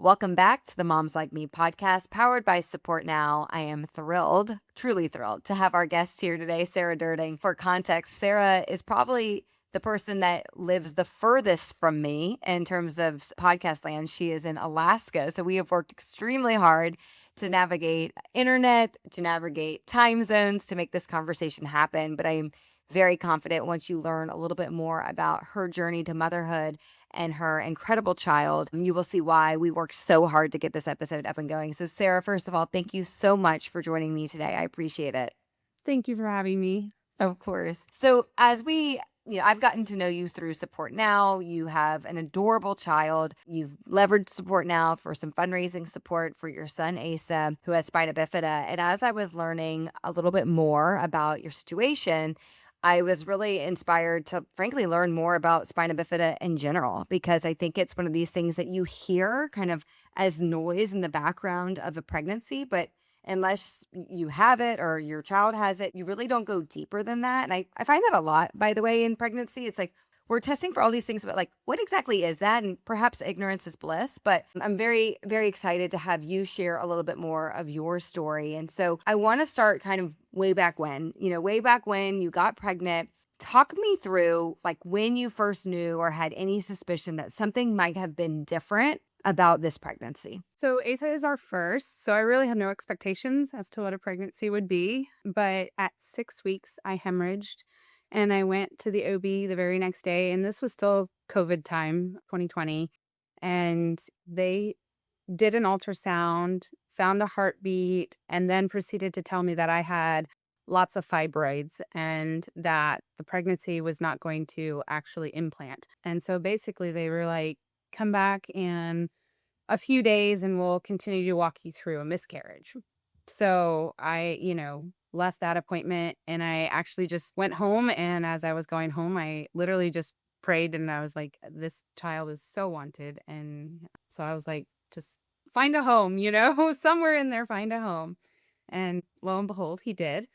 Welcome back to the Moms Like Me podcast, powered by Support Now. I am thrilled, truly thrilled, to have our guest here today, Sara Derting. For context, Sara is probably the person that lives the furthest from me in terms of podcast land. She is in Alaska, so we have worked extremely hard to navigate internet, to navigate time zones, to make this conversation happen. But I am very confident once you learn a little bit more about her journey to motherhood and her incredible child, you will see why we worked so hard to get this episode up and going. So Sara, first of all, thank you so much for joining me today. I appreciate it. Thank you for having me. Of course. So I've gotten to know you through Support Now. You have an adorable child. You've leveraged Support Now for some fundraising support for your son, Asa, who has spina bifida. And as I was learning a little bit more about your situation, I was really inspired to frankly learn more about spina bifida in general, because I think it's one of these things that you hear kind of as noise in the background of a pregnancy, but unless you have it or your child has it, you really don't go deeper than that. And I find that a lot, by the way, in pregnancy. It's like we're testing for all these things, but like, what exactly is that? And perhaps ignorance is bliss. But I'm very, very excited to have you share a little bit more of your story. And so I want to start kind of way back when you got pregnant. Talk me through like when you first knew or had any suspicion that something might have been different about this pregnancy. So Asa is our first, so I really had no expectations as to what a pregnancy would be. But at 6 weeks, I hemorrhaged and I went to the OB the very next day. And this was still COVID time, 2020. And they did an ultrasound, found a heartbeat, and then proceeded to tell me that I had lots of fibroids and that the pregnancy was not going to actually implant. And so basically they were like, come back in a few days and we'll continue to walk you through a miscarriage. So I, left that appointment and I actually just went home. And as I was going home, I literally just prayed and I was like, this child is so wanted. And so I was like, just find a home, somewhere in there, find a home. And lo and behold, he did.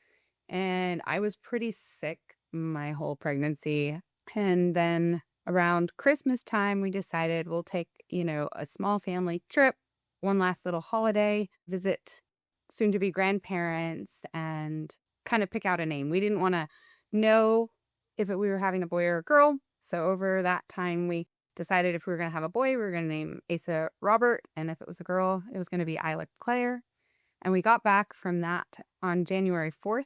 And I was pretty sick my whole pregnancy. And then around Christmas time, we decided we'll take, a small family trip, one last little holiday, visit soon to be grandparents, and kind of pick out a name. We didn't want to know if we were having a boy or a girl. So over that time, we decided if we were going to have a boy, we were going to name Asa Robert. And if it was a girl, it was going to be Isla Claire. And we got back from that on January 4th.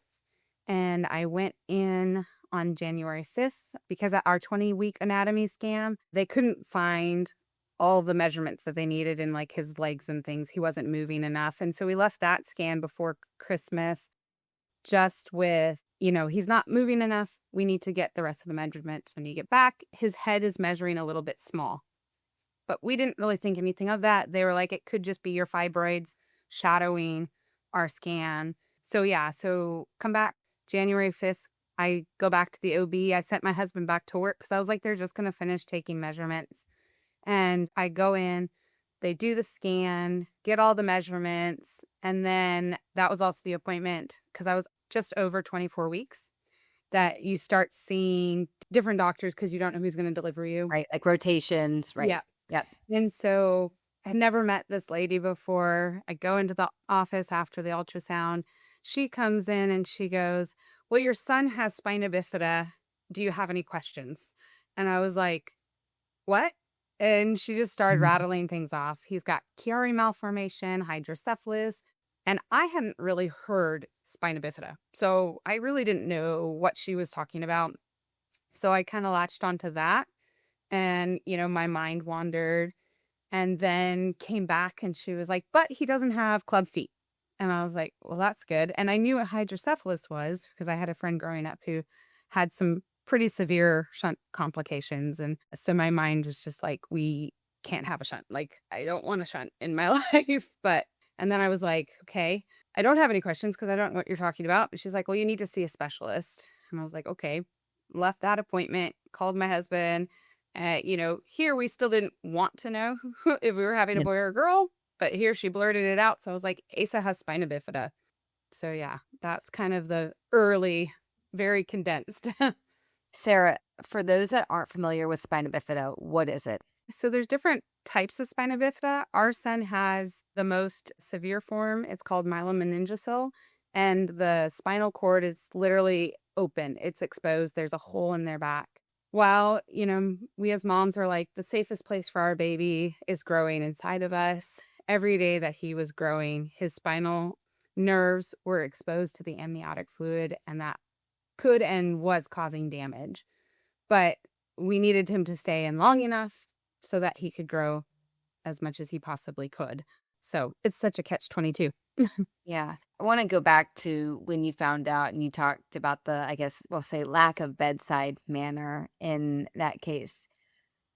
And I went in on January 5th because at our 20-week anatomy scan, they couldn't find all the measurements that they needed in like his legs and things. He wasn't moving enough. And so we left that scan before Christmas just with, he's not moving enough. We need to get the rest of the measurements. When you get back, his head is measuring a little bit small. But we didn't really think anything of that. They were like, it could just be your fibroids shadowing our scan. So come back January 5th. I go back to the OB. I sent my husband back to work because I was like, they're just going to finish taking measurements. And I go in, they do the scan, get all the measurements. And then that was also the appointment because I was just over 24 weeks that you start seeing different doctors because you don't know who's going to deliver you. Right. Like rotations. Right. Yeah. Yep. And so I had never met this lady before. I go into the office after the ultrasound. She comes in and she goes, well, your son has spina bifida. Do you have any questions? And I was like, what? And she just started rattling things off. He's got Chiari malformation, hydrocephalus, and I hadn't really heard spina bifida. So I really didn't know what she was talking about. So I kind of latched onto that and, my mind wandered and then came back and she was like, but he doesn't have club feet. And I was like, well, that's good. And I knew what hydrocephalus was because I had a friend growing up who had some pretty severe shunt complications. And so my mind was just like, we can't have a shunt. Like, I don't want a shunt in my life. And then I was like, okay, I don't have any questions because I don't know what you're talking about. And she's like, well, you need to see a specialist. And I was like, okay, left that appointment, called my husband. Here we still didn't want to know if we were having a boy or a girl. But here she blurted it out. So I was like, Asa has spina bifida. So yeah, that's kind of the early, very condensed. Sara, for those that aren't familiar with spina bifida, what is it? So there's different types of spina bifida. Our son has the most severe form. It's called myelomeningocele, and the spinal cord is literally open. It's exposed. There's a hole in their back. While, we as moms are like, the safest place for our baby is growing inside of us. Every day that he was growing, his spinal nerves were exposed to the amniotic fluid, and that could and was causing damage. But we needed him to stay in long enough so that he could grow as much as he possibly could. So it's such a catch-22. Yeah. I want to go back to when you found out and you talked about the, I guess we'll say, lack of bedside manner in that case.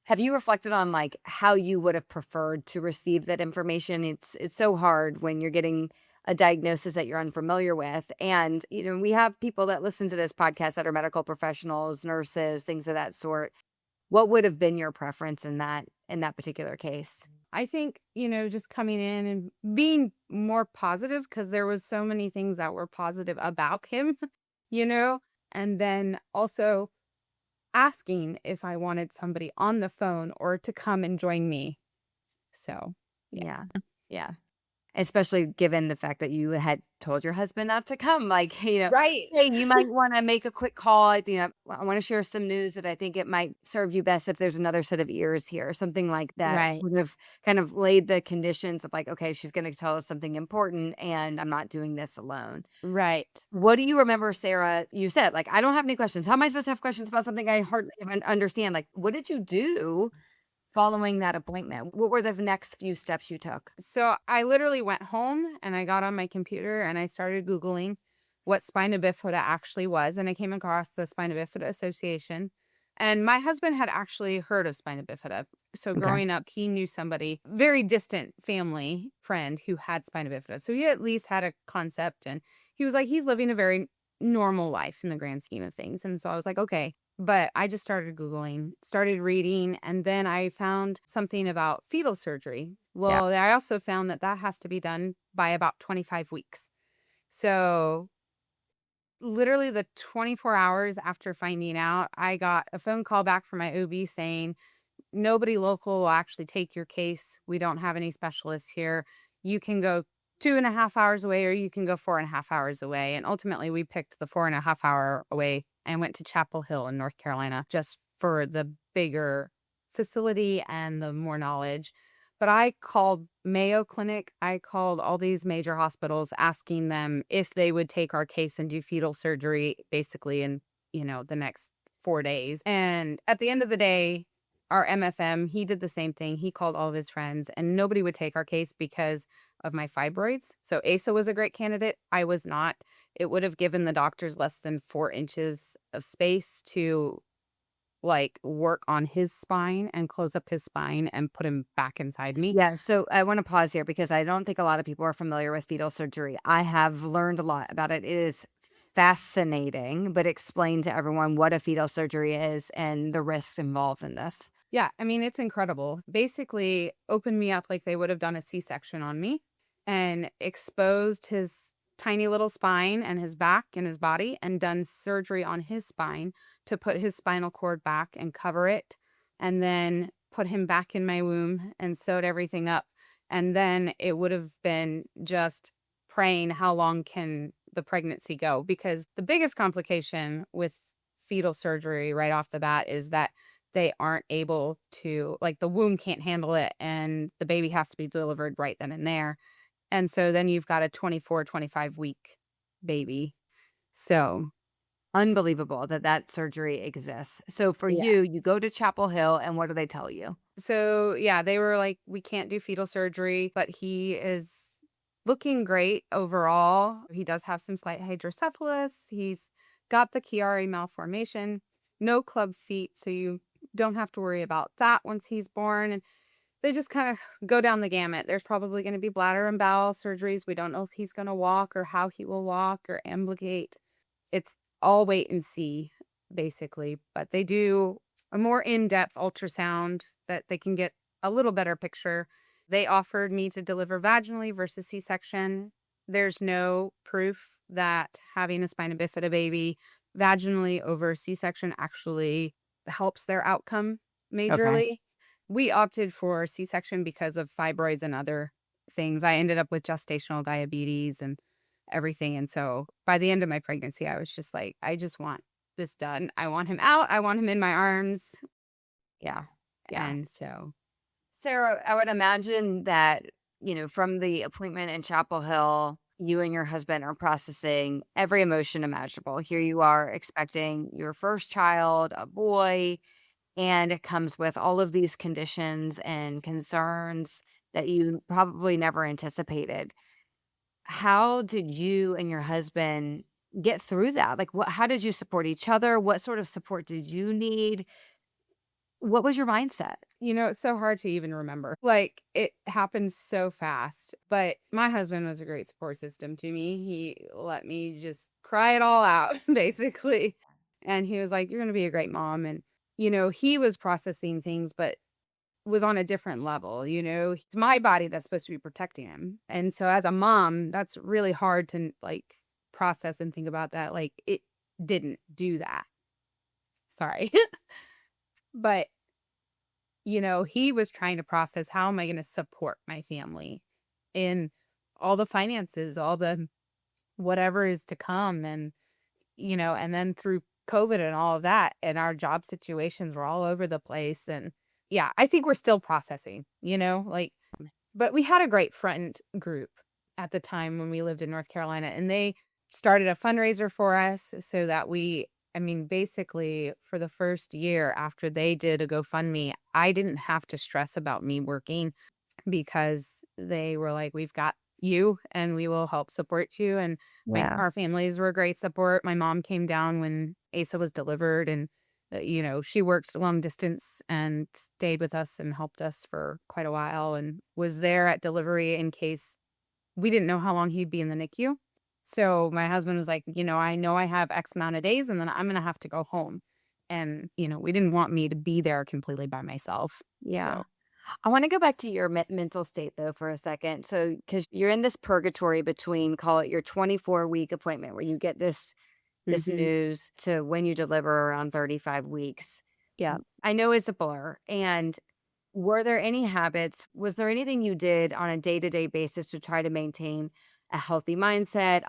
Have you reflected on like how you would have preferred to receive that information? It's so hard when you're getting a diagnosis that you're unfamiliar with. And, we have people that listen to this podcast that are medical professionals, nurses, things of that sort. What would have been your preference in that particular case? I think, just coming in and being more positive, because there was so many things that were positive about him, you know, and then also asking if I wanted somebody on the phone or to come and join me. So, yeah. Yeah. Yeah. Especially given the fact that you had told your husband not to come, like, Right. "Hey, you might wanna make a quick call, I wanna share some news that I think it might serve you best if there's another set of ears here," something like that Right. would have kind of laid the conditions of like, "Okay, she's gonna tell us something important, and I'm not doing this alone." Right. What do you remember, Sarah, you said, like, "I don't have any questions. How am I supposed to have questions about something I hardly even understand?" Like, what did you do following that appointment? What were the next few steps you took? So I literally went home and I got on my computer and I started Googling what spina bifida actually was. And I came across the Spina Bifida Association. And my husband had actually heard of spina bifida. So Okay. growing up, he knew somebody, very distant family friend who had spina bifida. So he at least had a concept. And he was like, he's living a very normal life in the grand scheme of things. And so I was like, okay. But I just started Googling, started reading, and then I found something about fetal surgery. Yeah. Well, I also found that that has to be done by about 25 weeks. So, literally, the 24 hours after finding out, I got a phone call back from my OB saying, nobody local will actually take your case. We don't have any specialists here. You can go 2.5 hours away, or you can go 4.5 hours away. And ultimately, we picked the 4.5 hour away and went to Chapel Hill in North Carolina just for the bigger facility and the more knowledge. But I called Mayo Clinic. I called all these major hospitals asking them if they would take our case and do fetal surgery basically in, the next 4 days. And at the end of the day, our MFM, he did the same thing. He called all of his friends and nobody would take our case because of my fibroids. So Asa was a great candidate. I was not. It would have given the doctors less than 4 inches of space to work on his spine and close up his spine and put him back inside me. Yeah, so I want to pause here because I don't think a lot of people are familiar with fetal surgery. I have learned a lot about it. It is fascinating, but explain to everyone what a fetal surgery is and the risks involved in this. Yeah, I mean, it's incredible. Basically, opened me up like they would have done a C-section on me and exposed his tiny little spine and his back and his body and done surgery on his spine to put his spinal cord back and cover it, and then put him back in my womb and sewed everything up. And then it would have been just praying how long can the pregnancy go, because the biggest complication with fetal surgery right off the bat is that they aren't able to, like, the womb can't handle it and the baby has to be delivered right then and there. And so then you've got a 24, 25 week baby. So, Unbelievable that that surgery exists. So for yeah. you, you go to Chapel Hill, and what do they tell you? So, yeah, they were like, we can't do fetal surgery, but he is looking great overall. He does have some slight hydrocephalus. He's got the Chiari malformation, no club feet. So you don't have to worry about that once he's born. And they just kind of go down the gamut. There's probably going to be bladder and bowel surgeries. We don't know if he's going to walk or how he will walk or ambulate. It's all wait and see, basically. But they do a more in-depth ultrasound that they can get a little better picture. They offered me to deliver vaginally versus C-section. There's no proof that having a spina bifida baby vaginally over C-section actually helps their outcome Okay. majorly. We opted for C-section because of fibroids and other things. I ended up with gestational diabetes and everything, and so by the end of my pregnancy, I was just like, "I just want this done. I want him out. I want him in my arms." Yeah. Yeah. And so Sarah, I would imagine that, from the appointment in Chapel Hill, you and your husband are processing every emotion imaginable. Here you are expecting your first child, a boy, and it comes with all of these conditions and concerns that you probably never anticipated. How did you and your husband get through that? Like, how did you support each other? What sort of support did you need? What was your mindset? it's so hard to even remember. Like, it happens so fast, but my husband was a great support system to me. He let me just cry it all out, basically, and he was like, "You're gonna be a great mom," and, he was processing things, but was on a different level, It's my body that's supposed to be protecting him, and so as a mom, that's really hard to, like, process and think about that, like, it didn't do that. Sorry. But he was trying to process, how am I gonna support my family in all the finances, all the whatever is to come, and then through COVID and all of that, and our job situations were all over the place, and yeah, I think we're still processing, like, but we had a great friend group at the time when we lived in North Carolina, and they started a fundraiser for us so that basically for the first year after they did a GoFundMe, I didn't have to stress about me working because they were like, "We've got you and we will help support you." And Yeah. our families were a great support. My mom came down when Asa was delivered, and she worked long distance and stayed with us and helped us for quite a while and was there at delivery in case we didn't know how long he'd be in the NICU. So my husband was like, "I know I have X amount of days and then I'm going to have to go home." And, we didn't want me to be there completely by myself. Yeah. So, I want to go back to your mental state though for a second. So, because you're in this purgatory between, call it your 24-week appointment, where you get this mhm. news to when you deliver around 35 weeks. Yeah. I know it's a blur. And were there any habits? Was there anything you did on a day to day basis to try to maintain a healthy mindset,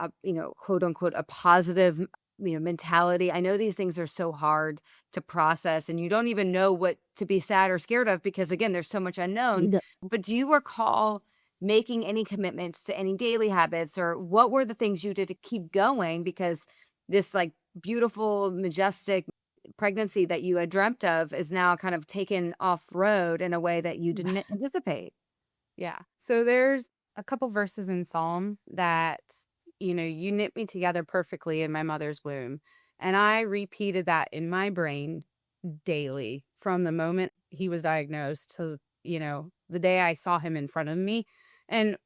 quote unquote, a positive, mentality? I know these things are so hard to process and you don't even know what to be sad or scared of because, again, there's so much unknown. No. But do you recall making any commitments to any daily habits or what were the things you did to keep going? Because this like beautiful, majestic pregnancy that you had dreamt of is now kind of taken off road in a way that you didn't anticipate. Yeah. So there's a couple verses in Psalm that, you knit me together perfectly in my mother's womb. And I repeated that in my brain daily from the moment he was diagnosed to, the day I saw him in front of me. And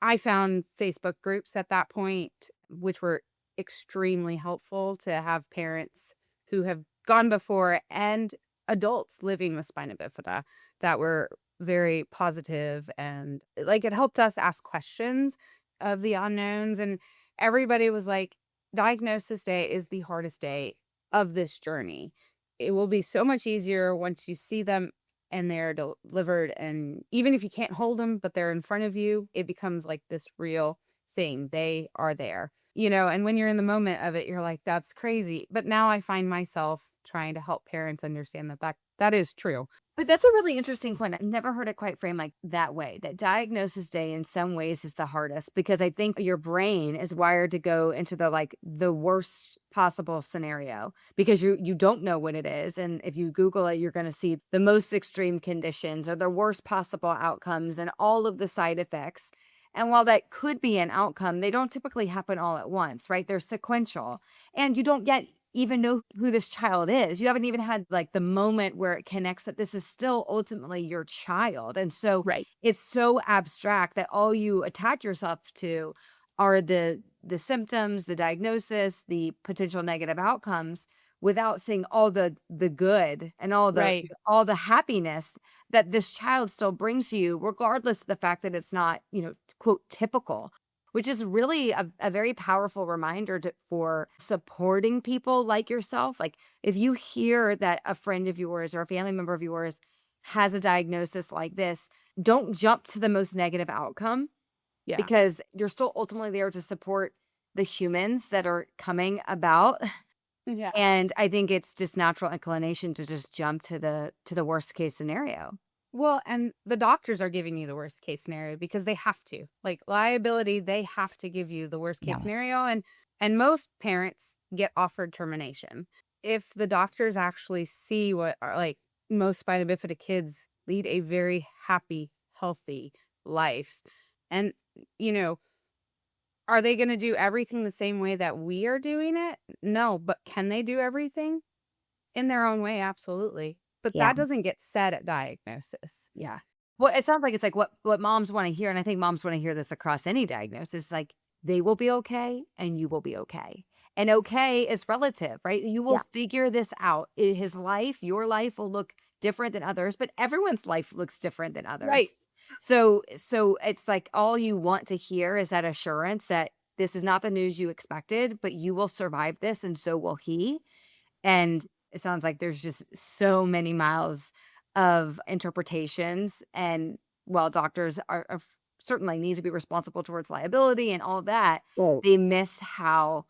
I found Facebook groups at that point, which were extremely helpful to have parents who have gone before and adults living with spina bifida that were very positive and like it helped us ask questions of the unknowns. And everybody was like, diagnosis day is the hardest day of this journey. It will be so much easier once you see them and they're delivered, and even if you can't hold them but they're in front of you, it becomes like this real thing. They are there, and when you're in the moment of it, you're like, that's crazy. But now I find myself trying to help parents understand that is true. But that's a really interesting point. I've never heard it quite framed like that way. That diagnosis day in some ways is the hardest because I think your brain is wired to go into the worst possible scenario because you don't know what it is. And if you Google it, you're gonna see the most extreme conditions or the worst possible outcomes and all of the side effects. And while that could be an outcome, they don't typically happen all at once, right? They're sequential. And you don't yet even know who this child is. You haven't even had like the moment where it connects that this is still ultimately your child. And so Right. it's so abstract that all you attach yourself to are the symptoms, the diagnosis, the potential negative outcomes without seeing all the good and Right. all the happiness that this child still brings you regardless of the fact that it's not, quote typical, which is really a very powerful reminder for supporting people like yourself. Like if you hear that a friend of yours or a family member of yours has a diagnosis like this, don't jump to the most negative outcome Yeah. because you're still ultimately there to support the humans that are coming about. Yeah. And I think it's just natural inclination to just jump to the worst case scenario. Well, and the doctors are giving you the worst case scenario because they have to. Like liability, they have to give you the worst case Yeah. scenario, and most parents get offered termination. If the doctors actually see what are like most spina bifida kids lead a very happy, healthy life. And you know, are they going to do everything the same way that we are doing it? No, but can they do everything in their own way? Absolutely. But Yeah. that doesn't get said at diagnosis. Yeah. Well, it sounds like it's like what moms wanna hear, and I think moms wanna hear this across any diagnosis, like, they will be okay, and you will be okay. And okay is relative, right? You will Yeah. figure this out. His life, your life will look different than others, but everyone's life looks different than Right. others. So it's like all you want to hear is that assurance that this is not the news you expected, but you will survive this, and so will he. And it sounds like there's just so many miles of interpretations. And while doctors are certainly need to be responsible towards liability and all that, Well, they miss how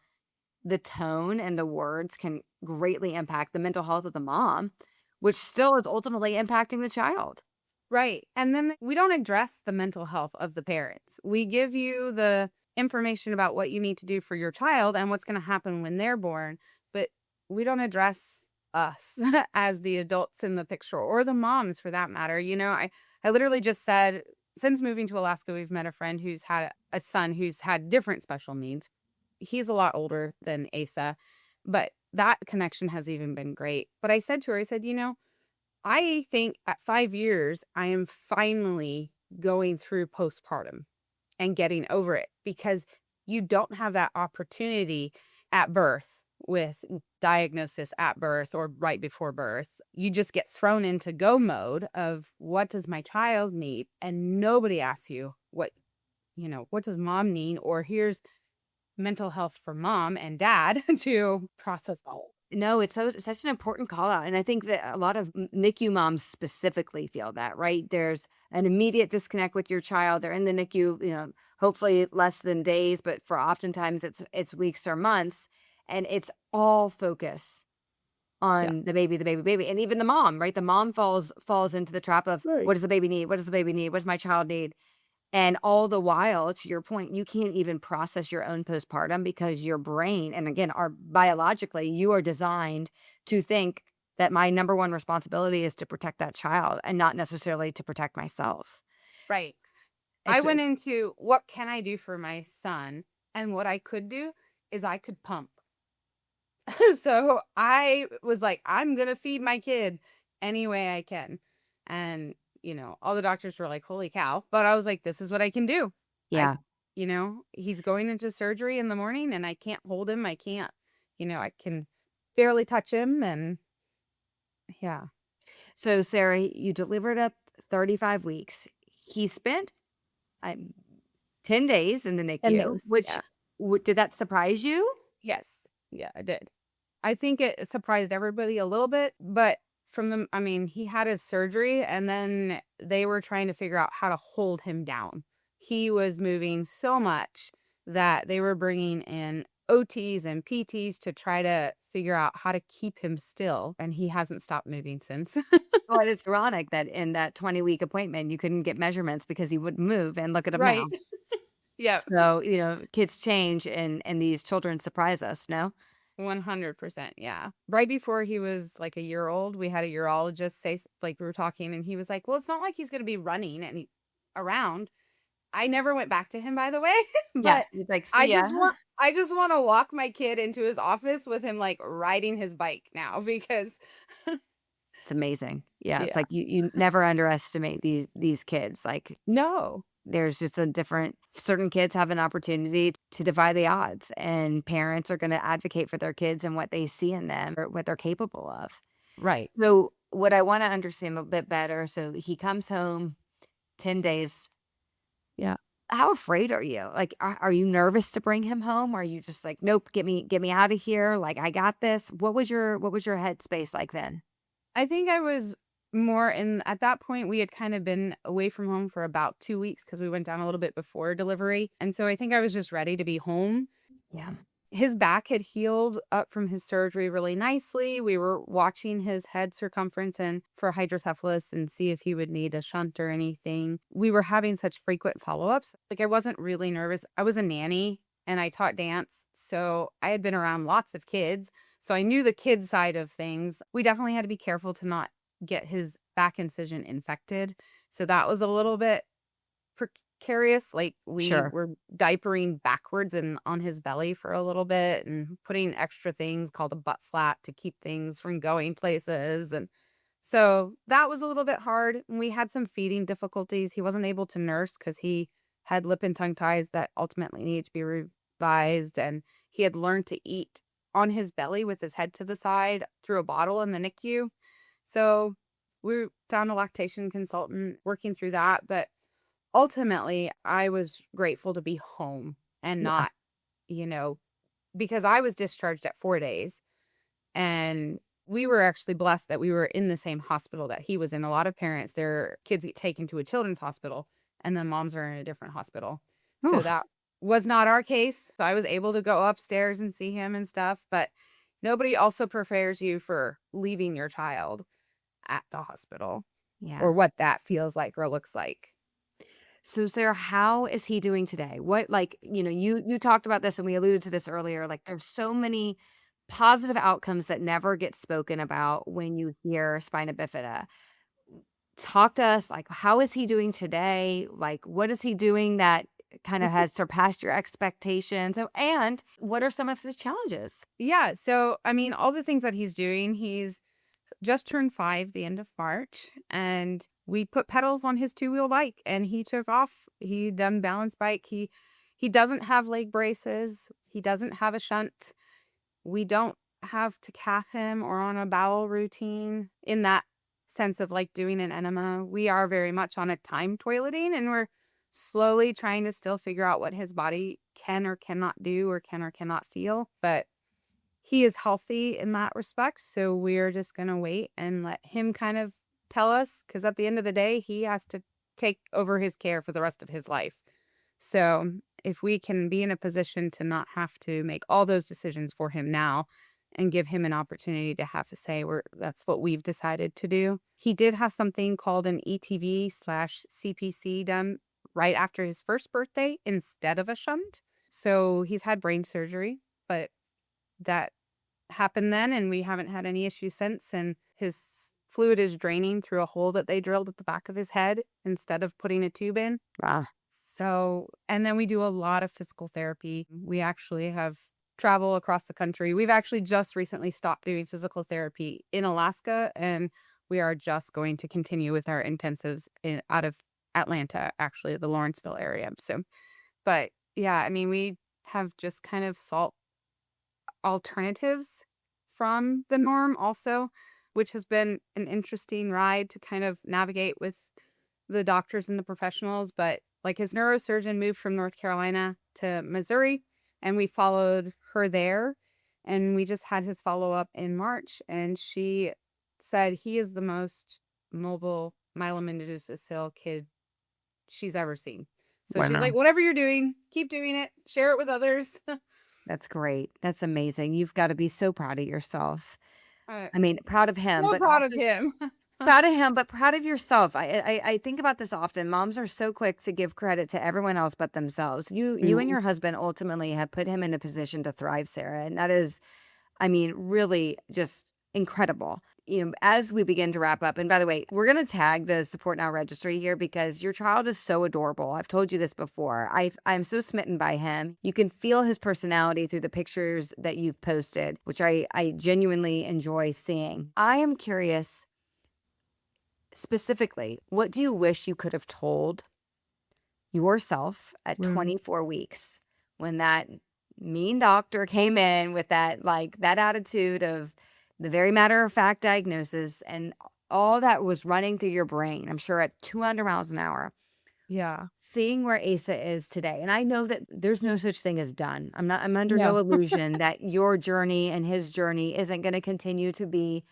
the tone and the words can greatly impact the mental health of the mom, which still is ultimately impacting the child. right. And then we don't address the mental health of the parents. We give you the information about what you need to do for your child and what's going to happen when they're born, but we don't address us as the adults in the picture or the moms for that matter. I literally just said, since moving to Alaska, we've met a friend who's had a son who's had different special needs. He's a lot older than Asa, but that connection has even been great. But I said to her, I said, I think at 5 years, I am finally going through postpartum and getting over it because you don't have that opportunity at birth with diagnosis at birth or right before birth. You just get thrown into go mode of what does my child need? And nobody asks you what does mom need? Or here's mental health for mom and dad to process all. No, it's such an important call out, and I think that a lot of NICU moms specifically feel that, right? There's an immediate disconnect with your child. They're in the NICU, hopefully less than days, but for oftentimes it's weeks or months, and it's all focus Yeah. on the baby, baby, and even the mom, right? The mom falls into the trap of Right. what does the baby need? What does the baby need? What does my child need? And all the while, to your point, you can't even process your own postpartum because your brain, and again, are biologically, you are designed to think that my number one responsibility is to protect that child and not necessarily to protect myself. Right. I It's went into what can I do for my son? And what I could do is I could pump. So I was like, I'm going to feed my kid any way I can. And, all the doctors were like, holy cow. But I was like, this is what I can do. I, yeah. he's going into surgery in the morning and I can't hold him. I can't, I can barely touch him. And yeah. So Sarah, you delivered at 35 weeks. He spent um, 10 days in the 10 NICU, days. which Yeah. did that surprise you? Yes. Yeah, I did. I think it surprised everybody a little bit, but he had his surgery and then they were trying to figure out how to hold him down. He was moving so much that they were bringing in OTs and PTs to try to figure out how to keep him still. And he hasn't stopped moving since. Well, it is ironic that in that 20-week appointment, you couldn't get measurements because he wouldn't move, and look at him Right. now. Yeah. So, kids change and these children surprise us, no? 100%. Yeah. Right before he was like a year old, we had a urologist say, like, we were talking, and he was like, well, it's not like he's going to be running around. I never went back to him, by the way, Yeah, but you'd like, "See ya." I just want to walk my kid into his office with him like riding his bike now because It's amazing. Yeah, it's yeah. like you never underestimate these kids, like, No. there's just a different certain kids have an opportunity to defy the odds, and parents are gonna advocate for their kids and what they see in them or what they're capable of. Right. So, what I wanna understand a bit better, so he comes home 10 days. Yeah. How afraid are you? Like, are you nervous to bring him home? Or are you just like, "Nope, get me out of here, like, I got this." What was your headspace like then? I think I was more in at that point, we had kind of been away from home for about 2 weeks because we went down a little bit before delivery, and so I think I was just ready to be home. Yeah. His back had healed up from his surgery really nicely. We were watching his head circumference and for hydrocephalus and see if he would need a shunt or anything. We were having such frequent follow-ups. Like, I wasn't really nervous. I was a nanny and I taught dance, so I had been around lots of kids, so I knew the kid side of things. We definitely had to be careful to not get his back incision infected. So that was a little bit precarious. Like, we Sure. were diapering backwards and on his belly for a little bit and putting extra things called a butt flap to keep things from going places. And so that was a little bit hard. And we had some feeding difficulties. He wasn't able to nurse because he had lip and tongue ties that ultimately needed to be revised. And he had learned to eat on his belly with his head to the side through a bottle in the NICU. So we found a lactation consultant working through that. But ultimately, I was grateful to be home and Yeah. not, you know, because I was discharged at 4 days, and we were actually blessed that we were in the same hospital that he was in. A lot of parents, their kids get taken to a children's hospital, and the moms are in a different hospital. So Ooh. that was not our case. So I was able to go upstairs and see him and stuff, but nobody also prepares you for leaving your child at the hospital Yeah. or what that feels like or looks like. So Sarah, how is he doing today? What, like, you talked about this and we alluded to this earlier. Like, there's so many positive outcomes that never get spoken about when you hear spina bifida. Talk to us, like, how is he doing today? Like, what is he doing that kind of has surpassed your expectations? So, and what are some of his challenges? Yeah, so I mean, all the things that he's doing, he's just turned 5 the end of March, and we put pedals on his two-wheel bike and he took off. He done balance bike. He doesn't have leg braces. He doesn't have a shunt. We don't have to cath him or on a bowel routine in that sense of like doing an enema. We are very much on a time toileting, and we're slowly trying to still figure out what his body can or cannot do or can or cannot feel. But he is healthy in that respect, so we're just gonna wait and let him kind of tell us, because at the end of the day, he has to take over his care for the rest of his life. So, if we can be in a position to not have to make all those decisions for him now and give him an opportunity to have a say, that's what we've decided to do. He did have something called an ETV/CPC done right after his first birthday instead of a shunt. So, he's had brain surgery, but that happened then, and we haven't had any issues since, and his fluid is draining through a hole that they drilled at the back of his head instead of putting a tube in. Wow. So, and then we do a lot of physical therapy. We actually have travel across the country. We've actually just recently stopped doing physical therapy in Alaska, and we are just going to continue with our intensives out of Atlanta, actually, the Lawrenceville area. So, but yeah, I mean, we have just kind of sought alternatives from the norm also, which has been an interesting ride to kind of navigate with the doctors and the professionals. But like, his neurosurgeon moved from North Carolina to Missouri, and we followed her there. And we just had his follow up in March, and she said he is the most mobile myelomeningocele kid she's ever seen. So she's Wow. like, whatever you're doing, keep doing it, share it with others. That's great. That's amazing. You've got to be so proud of yourself. uh, I mean, proud of him, so but proud of also him. proud of him, but proud of yourself. I think about this often. Moms are so quick to give credit to everyone else but themselves. You and Mm. your husband ultimately have put him in a position to thrive, Sarah, and that is, I mean, really just incredible. As we begin to wrap up, and by the way, we're going to tag the Support Now registry here because your child is so adorable. I've told you this before. I'm so smitten by him. You can feel his personality through the pictures that you've posted, which I genuinely enjoy seeing. I am curious, specifically, what do you wish you could have told yourself at Mm. 24 weeks when that mean doctor came in with that attitude of the very matter of fact diagnosis and all that was running through your brain, I'm sure at 200 miles an hour, Yeah. seeing where Asa is today. And I know that there's no such thing as done. I'm under No. no illusion that your journey and his journey isn't going to continue to be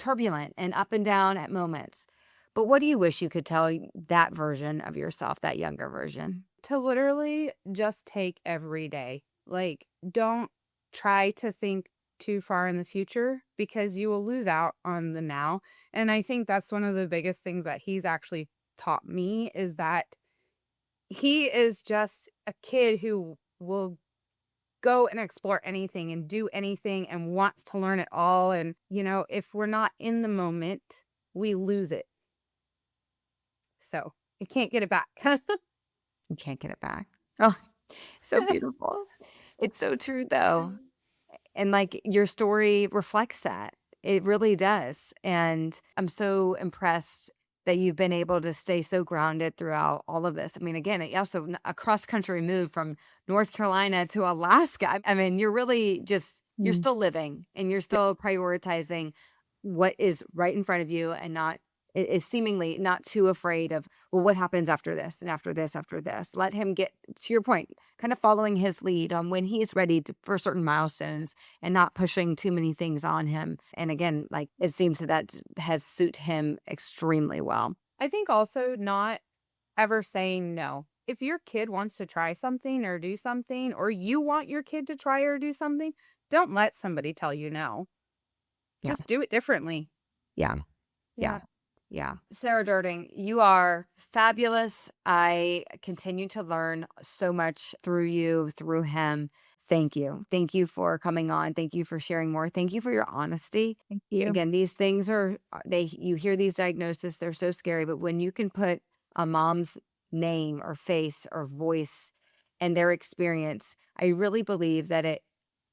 turbulent and up and down at moments. But what do you wish you could tell that version of yourself, that younger version? To literally just take every day. Like, don't try to think too far in the future because you will lose out on the now. And I think that's one of the biggest things that he's actually taught me is that he is just a kid who will go and explore anything and do anything and wants to learn it all. And, if we're not in the moment, we lose it. So you can't get it back. You can't get it back. Oh, so beautiful. It's so true, though. And like your story reflects that. It really does. And I'm so impressed that you've been able to stay so grounded throughout all of this. I mean, again, also a cross country move from North Carolina to Alaska. I mean, you're really just, you're Mm. still living and you're still prioritizing what is right in front of you and not, is seemingly not too afraid of, well, what happens after this and after this, after this. Let him get to your point, kind of following his lead on when he's ready for certain milestones and not pushing too many things on him. And again, like it seems that has suit him extremely well. I think also not ever saying no. If your kid wants to try something or do something, or you want your kid to try or do something, don't let somebody tell you no. Yeah. Just do it differently. Yeah. Yeah. Yeah. Yeah. Sara Derting, you are fabulous. I continue to learn so much through you, through him. Thank you. Thank you for coming on. Thank you for sharing more. Thank you for your honesty. Thank you. Again, these things you hear these diagnoses, they're so scary, but when you can put a mom's name or face or voice and their experience, I really believe that it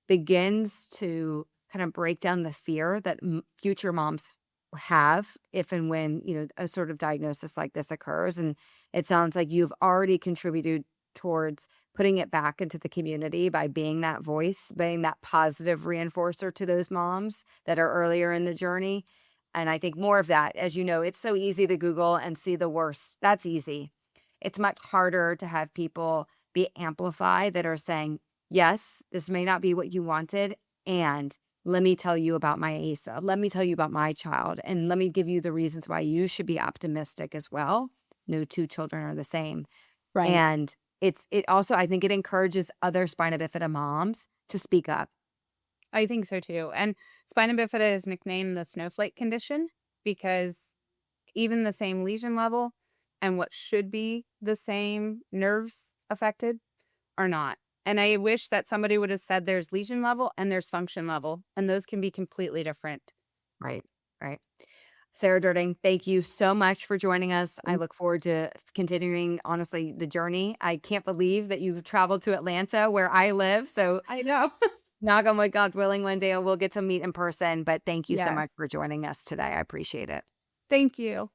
begins to kind of break down the fear that future moms have if and when, a sort of diagnosis like this occurs. And it sounds like you've already contributed towards putting it back into the community by being that voice, being that positive reinforcer to those moms that are earlier in the journey. And I think more of that, as you know, it's so easy to Google and see the worst. That's easy. It's much harder to have people be amplified that are saying, yes, this may not be what you wanted. And let me tell you about my Asa. Let me tell you about my child. And let me give you the reasons why you should be optimistic as well. No two children are the same. Right. And it also, I think it encourages other spina bifida moms to speak up. I think so too. And spina bifida is nicknamed the snowflake condition because even the same lesion level and what should be the same nerves affected are not. And I wish that somebody would have said there's lesion level and there's function level, and those can be completely different. Right. Right. Sara Derting, thank you so much for joining us. I look forward to continuing, honestly, the journey. I can't believe that you've traveled to Atlanta where I live. So I know. knock on wood, God willing, one day we'll get to meet in person. But thank you so much Yes. for joining us today. I appreciate it. Thank you.